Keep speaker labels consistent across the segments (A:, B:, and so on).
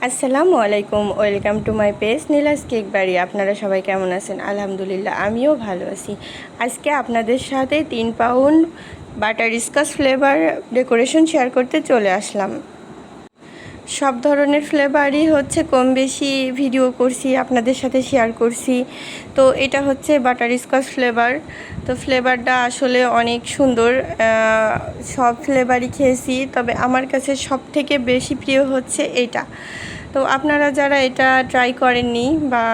A: আসসালামু আলাইকুম, welcome to my page Neela's cake বাড়ি। আপনারা সবাই কেমন আছেন? আলহামদুলিল্লাহ, আমিও ভালো আছি। আজকে আপনাদের সাথে 3 pound butter Scotch flavour decoration share করতে চলে আসলাম। সব ধরনের ফ্লেভারই হচ্ছে কম বেশি ভিডিও করছি, আপনাদের সাথে শেয়ার করছি। তো এটা হচ্ছে বাটার স্কচ ফ্লেভার। তো ফ্লেভারটা আসলে অনেক সুন্দর। সব ফ্লেভারই খেয়েছি, তবে আমার কাছে সব থেকে বেশি প্রিয় হচ্ছে এটা। তো আপনারা যারা এটা ট্রাই করেননি বা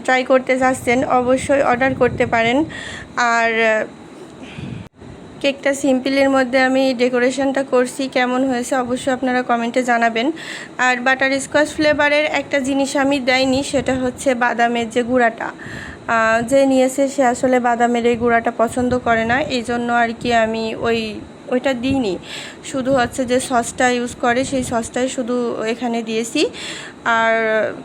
A: ট্রাই করতে চাচ্ছেন, অবশ্যই অর্ডার করতে পারেন। আর কেকটা সিম্পলের মধ্যে আমি ডেকোরেশনটা করছি, কেমন হয়েছে অবশ্যই আপনারা কমেন্টে জানাবেন। আর বাটার স্কচ ফ্লেভারের একটা জিনিস আমি দেয়নি, সেটা হচ্ছে বাদামের যে গুঁড়াটা। যে নিয়েছে সে আসলে বাদামের এই গুঁড়াটা পছন্দ করে না, এই জন্য আর কি আমি ওইটা দিইনি। শুধু হচ্ছে যে সসটা ইউজ করে সেই সসটাই শুধু এখানে দিয়েছি। আর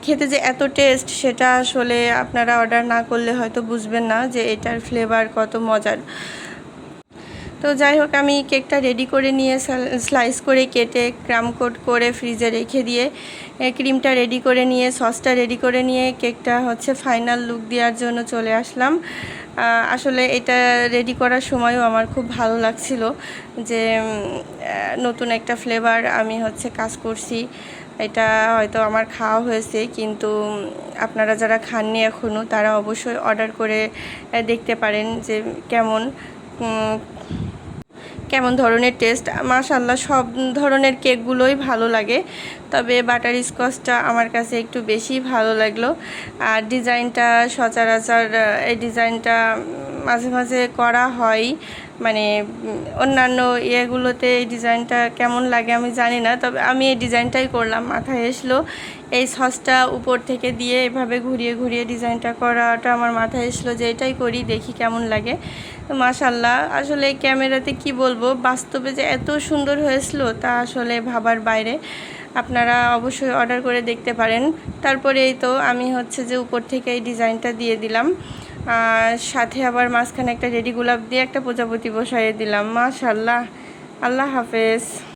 A: খেতে যে এত টেস্ট, সেটা আসলে আপনারা অর্ডার না করলে হয়তো বুঝবেন না যে এটার ফ্লেভার কত মজার। তো যাই হোক, আমি কেকটা রেডি করে নিয়ে স্লাইস করে কেটে ক্রাম কোট করে ফ্রিজে রেখে দিয়ে ক্রিমটা রেডি করে নিয়ে সসটা রেডি করে নিয়ে কেকটা হচ্ছে ফাইনাল লুক দেওয়ার জন্য চলে আসলাম। আসলে এটা রেডি করার সময়ও আমার খুব ভালো লাগছিল যে নতুন একটা ফ্লেভার আমি হচ্ছে কাজ করছি। এটা হয়তো আমার খাওয়া হয়েছে, কিন্তু আপনারা যারা খাননি এখনও তারা অবশ্যই অর্ডার করে দেখতে পারেন যে কেমন ধরনের টেস্ট। মাশাআল্লাহ, সব ধরনের কেকগুলোই ভালো লাগে, তবে বাটার স্কচটা আমার কাছে একটু বেশি ভালো লাগলো। আর ডিজাইনটা সচরাচর এই ডিজাইনটা মাঝে মাঝে করা হয়, মানে অন্যান্য ইয়েগুলোতে এই ডিজাইনটা কেমন লাগে আমি জানি না, তবে আমি এই ডিজাইনটাই করলাম। মাথায় এসলো এই সসটা উপর থেকে দিয়ে এভাবে ঘুরিয়ে ঘুরিয়ে ডিজাইনটা করাটা আমার মাথায় এসলো যে এটাই করি, দেখি কেমন লাগে। তো মাশাআল্লাহ, আসলে ক্যামেরাতে কি বলবো, বাস্তবে যে এত সুন্দর হয়েছিল তা আসলে ভাবার বাইরে। আপনারা অবশ্যই অর্ডার করে দেখতে পারেন। তারপরে এই তো আমি হচ্ছে যে উপর থেকে এই ডিজাইনটা দিয়ে দিলাম, সাথে আবার মাঝখানে একটা রেডি গোলাপ দিয়ে একটা প্রজাপতি বসাইয়ে দিলাম। মাশাআল্লাহ, আল্লাহ হাফেজ।